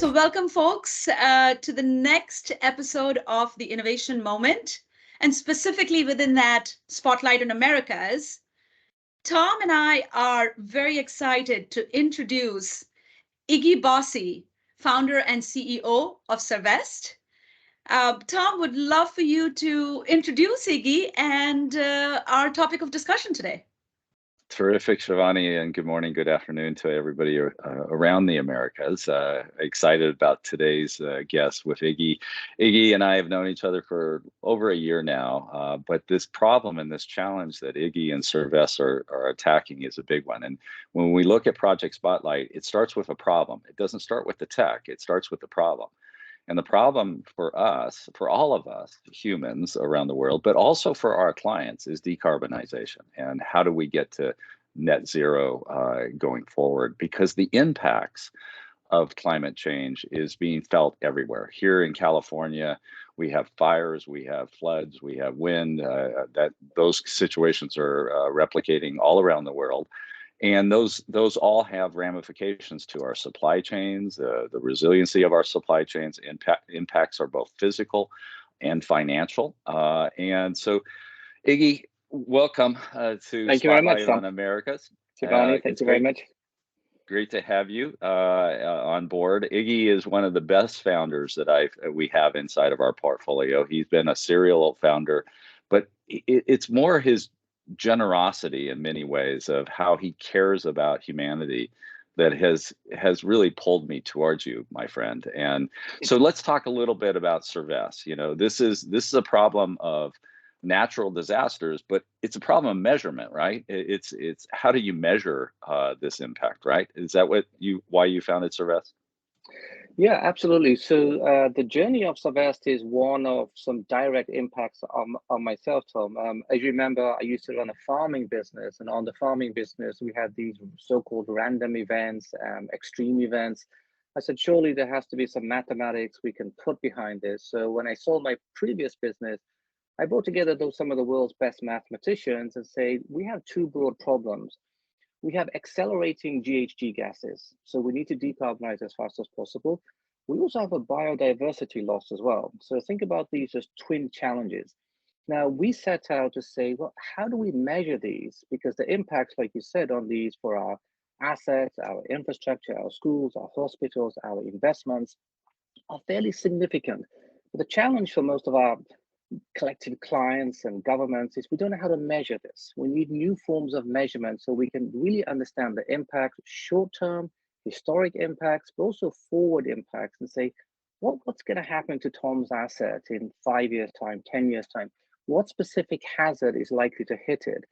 So welcome, folks, to the next episode of the Innovation Moment, and specifically within that, Spotlight on Americas. Tom and I are very excited to introduce Iggy Bassi, founder and CEO of Cervest. Tom, would love for you to introduce Iggy and our topic of discussion today. Terrific, Shivani, and good morning, good afternoon to everybody around the Americas. Excited about today's guest with Iggy. Iggy and I have known each other for over a year now, but this problem and this challenge that Iggy and Cervest are attacking is a big one. And when we look at Project Spotlight, it starts with a problem. It doesn't start with the tech, it starts with the problem. And the problem for us, for all of us humans around the world, but also for our clients, is decarbonization. And how do we get to net zero going forward? Because the impacts of climate change is being felt everywhere. Here in California, we have fires, we have floods, we have wind. Those situations are replicating all around the world. And those all have ramifications to our supply chains, the resiliency of our supply chains. Impacts are both physical and financial. And so, Iggy, welcome to Thank you very much, Spotlight on Americas. Shivani, thank you very much. Great to have you on board. Iggy is one of the best founders that we have inside of our portfolio. He's been a serial founder, but it's more his generosity in many ways of how he cares about humanity that has really pulled me towards you, my friend. And so let's talk a little bit about Cervest. You know, this is a problem of natural disasters, but it's a problem of measurement, right? It's how do you measure this impact, right? Is that why you founded Cervest? Yeah, absolutely. So the journey of Cervest is one of some direct impacts on myself, Tom. As you remember, I used to run a farming business, and on the farming business, we had these so-called random events, extreme events. I said, surely there has to be some mathematics we can put behind this. So when I sold my previous business, I brought together some of the world's best mathematicians and say, we have two broad problems. We have accelerating GHG gases, so we need to decarbonize as fast as possible. We also have a biodiversity loss as well. So think about these as twin challenges. Now, we set out to say, well, how do we measure these? Because the impacts, like you said, on these for our assets, our infrastructure, our schools, our hospitals, our investments are fairly significant. But the challenge for most of our collective clients and governments is we don't know how to measure this. We need new forms of measurement so we can really understand the impact, short-term, historic impacts, but also forward impacts, and say, what's going to happen to Tom's asset in 5 years' time, 10 years' time? What specific hazard is likely to hit it?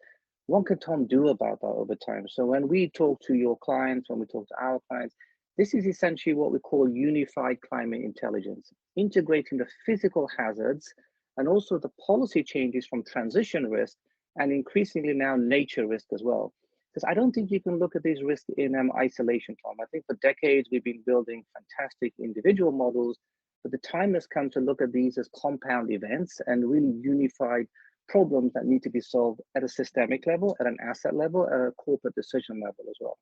What can Tom do about that over time? So when we talk to your clients, when we talk to our clients, this is essentially what we call unified climate intelligence, integrating the physical hazards and also the policy changes from transition risk and increasingly now nature risk as well. Because I don't think you can look at these risks in isolation, Tom. I think for decades we've been building fantastic individual models, but the time has come to look at these as compound events and really unified problems that need to be solved at a systemic level, at an asset level, at a corporate decision level as well.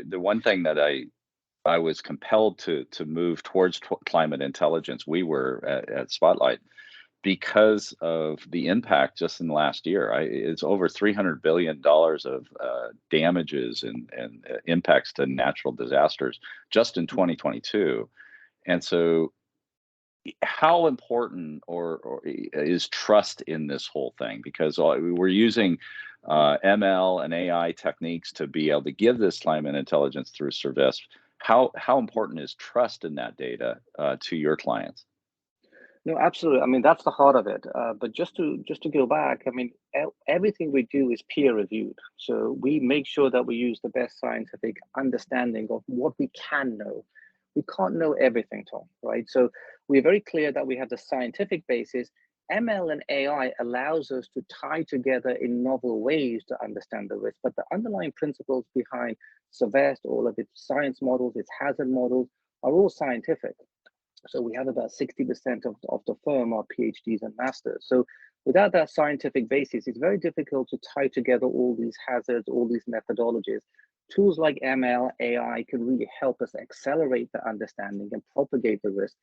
The one thing that I was compelled to move towards climate intelligence, we were at Spotlight, because of the impact just in the last year. It's over $300 billion of damages and impacts to natural disasters just in 2022. And so how important or is trust in this whole thing? Because we're using ML and AI techniques to be able to give this climate intelligence through Cervest. How important is trust in that data to your clients? No, absolutely. I mean, that's the heart of it. But just to go back, I mean, everything we do is peer reviewed. So we make sure that we use the best scientific understanding of what we can know. We can't know everything, Tom, right? So we're very clear that we have the scientific basis. ML and AI allows us to tie together in novel ways to understand the risk, but the underlying principles behind Cervest, all of its science models, its hazard models, are all scientific. So we have about 60% of the firm are PhDs and masters. So without that scientific basis, it's very difficult to tie together all these hazards, all these methodologies. tools like ML, AI can really help us accelerate the understanding and propagate the risk.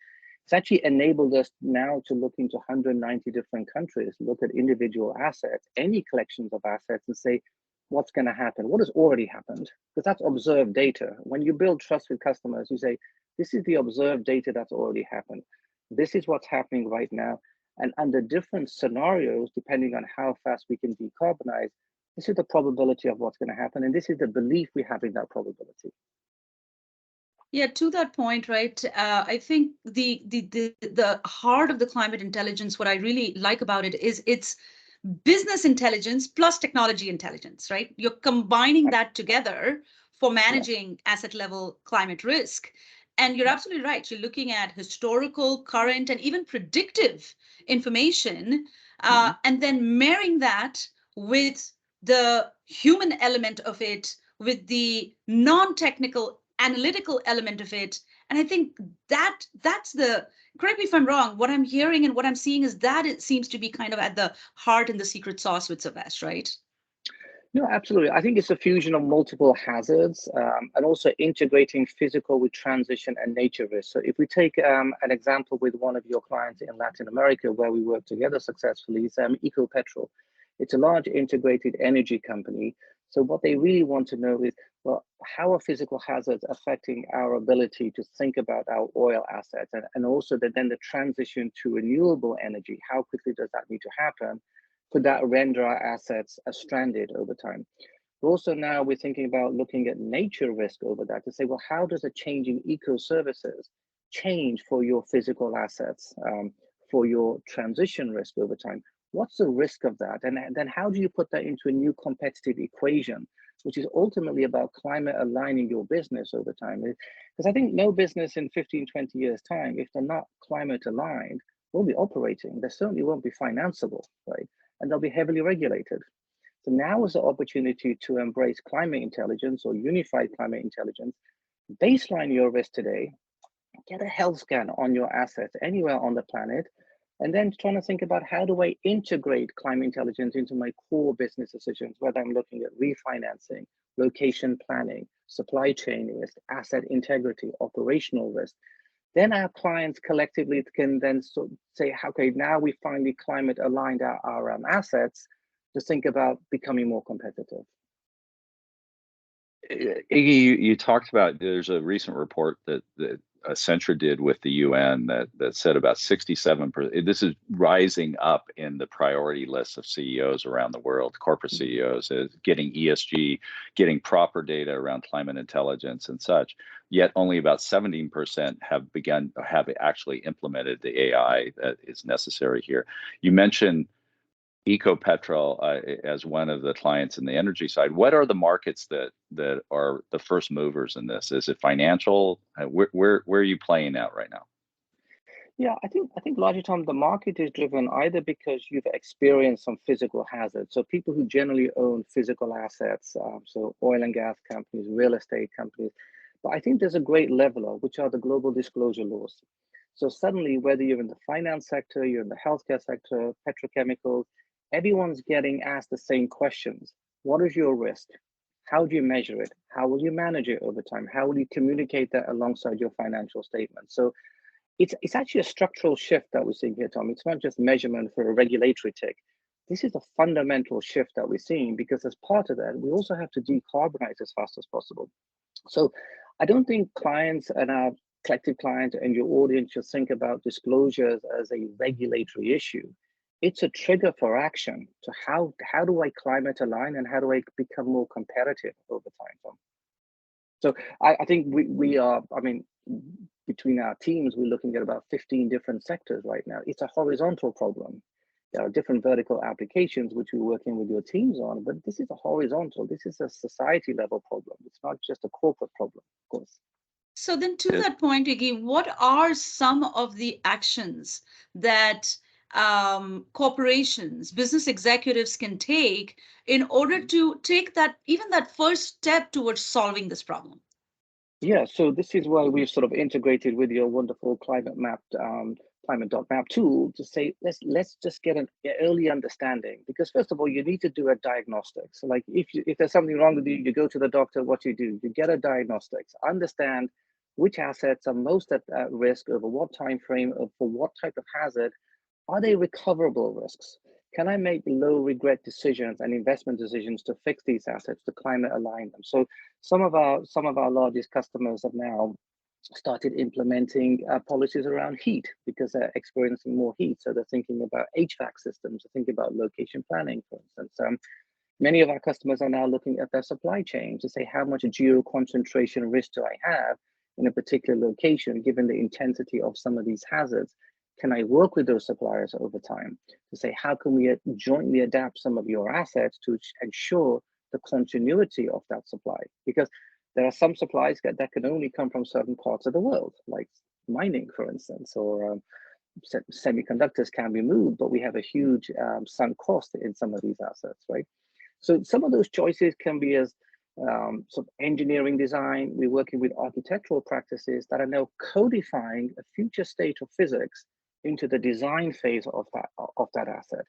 It's actually enabled us now to look into 190 different countries, look at individual assets, any collections of assets, and say, what's going to happen? What has already happened? Because that's observed data. When you build trust with customers, you say, this is the observed data that's already happened. This is what's happening right now. And under different scenarios, depending on how fast we can decarbonize, this is the probability of what's going to happen. And this is the belief we have in that probability. Yeah, to that point, right? I think the heart of the climate intelligence, what I really like about it is it's business intelligence plus technology intelligence, right? You're combining that together for managing asset level climate risk. And you're absolutely right. You're looking at historical, current, and even predictive information, and then marrying that with the human element of it, with the non-technical analytical element of it. And I think that's the, correct me if I'm wrong, what I'm hearing and what I'm seeing is that it seems to be kind of at the heart and the secret sauce with Cervest, right? No, absolutely. I think it's a fusion of multiple hazards and also integrating physical with transition and nature risk. So if we take an example with one of your clients in Latin America, where we work together successfully, is Ecopetrol. It's a large integrated energy company. So what they really want to know is, well, how are physical hazards affecting our ability to think about our oil assets, and also then the transition to renewable energy? How quickly does that need to happen? Could that render our assets stranded over time? Also now we're thinking about looking at nature risk over that to say, well, how does a changing eco-services change for your physical assets, for your transition risk over time? What's the risk of that? And then how do you put that into a new competitive equation, which is ultimately about climate aligning your business over time? Because I think no business in 15, 20 years time, if they're not climate aligned, won't be operating. They certainly won't be financeable, right? And they'll be heavily regulated. So now is the opportunity to embrace climate intelligence or unified climate intelligence, baseline your risk today, get a health scan on your assets anywhere on the planet, and then trying to think about how do I integrate climate intelligence into my core business decisions, whether I'm looking at refinancing, location planning, supply chain risk, asset integrity, operational risk. Then our clients collectively can then say, okay, now we finally climate aligned our assets to think about becoming more competitive. Iggy, you talked about, there's a recent report that Accenture did with the UN that said about 67%. This is rising up in the priority lists of CEOs around the world, corporate CEOs, is getting ESG, getting proper data around climate intelligence and such. Yet only about 17% have actually implemented the AI that is necessary here. You mentioned Ecopetrol as one of the clients in the energy side. What are the markets that are the first movers in this? Is it financial? Where are you playing out right now? Yeah, I think largely, Tom, the market is driven either because you've experienced some physical hazards. So people who generally own physical assets, so oil and gas companies, real estate companies. But I think there's a great leveler, which are the global disclosure laws. So suddenly, whether you're in the finance sector, you're in the healthcare sector, petrochemicals, everyone's getting asked the same questions. What is your risk? How do you measure it? How will you manage it over time? How will you communicate that alongside your financial statement? So it's actually a structural shift that we're seeing here, Tom. It's not just measurement for a regulatory tick. This is a fundamental shift that we're seeing, because as part of that, we also have to decarbonize as fast as possible. So I don't think clients and our collective clients and your audience should think about disclosures as a regulatory issue. It's a trigger for action to how do I climate align and how do I become more competitive over time, Tom? So I think we are, I mean, between our teams, we're looking at about 15 different sectors right now. It's a horizontal problem. There are different vertical applications which we're working with your teams on, but this is a horizontal. This is a society level problem. It's not just a corporate problem, of course. So then to that point, Iggy, what are some of the actions that corporations, business executives can take in order to take that, even that first step towards solving this problem? Yeah, so this is why we've sort of integrated with your wonderful climate map climate.map tool to say, let's just get an early understanding. Because first of all, you need to do a diagnostics. So like if there's something wrong with you, you go to the doctor, what you do, you get a diagnostics, understand which assets are most at risk, over what time frame, for what type of hazard. Are they recoverable risks? Can I make low regret decisions and investment decisions to fix these assets, to climate align them? So some of our largest customers have now started implementing policies around heat because they're experiencing more heat. So they're thinking about HVAC systems, they're thinking about location planning, for instance. Many of our customers are now looking at their supply chain to say, how much geo concentration risk do I have in a particular location, given the intensity of some of these hazards? Can I work with those suppliers over time to say, how can we jointly adapt some of your assets to ensure the continuity of that supply? Because there are some supplies that can only come from certain parts of the world, like mining, for instance, or semiconductors can be moved, but we have a huge sunk cost in some of these assets, right? So some of those choices can be as sort of engineering design. We're working with architectural practices that are now codifying a future state of physics into the design phase of that asset.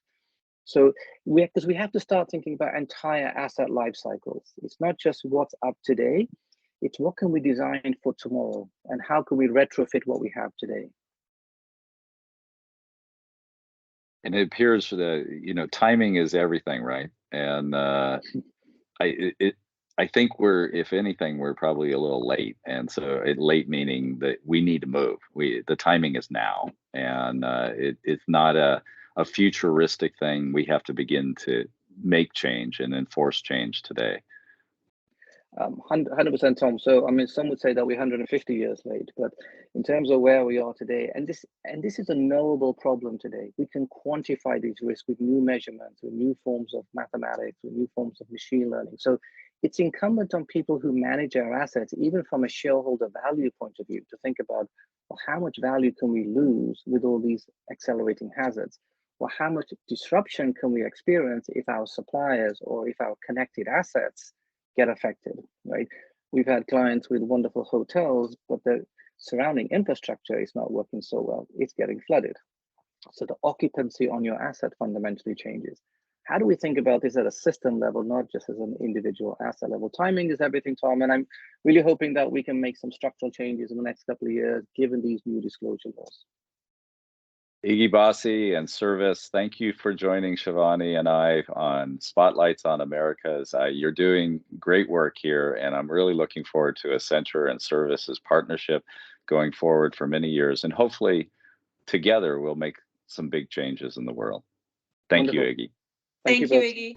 So because we have to start thinking about entire asset life cycles. It's not just what's up today, it's what can we design for tomorrow and how can we retrofit what we have today. And it appears timing is everything, right? And I think if anything, we're probably a little late. And so late meaning that we need to move. The timing is now, and it's not a futuristic thing. We have to begin to make change and enforce change today. 100%, Tom. So, I mean, some would say that we're 150 years late, but in terms of where we are today, and this is a knowable problem today. We can quantify these risks with new measurements, with new forms of mathematics, with new forms of machine learning. So it's incumbent on people who manage our assets, even from a shareholder value point of view, to think about, well, how much value can we lose with all these accelerating hazards? Well, how much disruption can we experience if our suppliers or if our connected assets get affected, right? We've had clients with wonderful hotels, but the surrounding infrastructure is not working so well. It's getting flooded. So the occupancy on your asset fundamentally changes. How do we think about this at a system level, not just as an individual asset level? Timing is everything, Tom, and I'm really hoping that we can make some structural changes in the next couple of years, given these new disclosure laws. Iggy Bassi and Cervest, thank you for joining Shivani and I on Spotlights on Americas. You're doing great work here, and I'm really looking forward to Accenture and Cervest's partnership going forward for many years. And hopefully together we'll make some big changes in the world. Thank you, Iggy. Thank you, Iggy.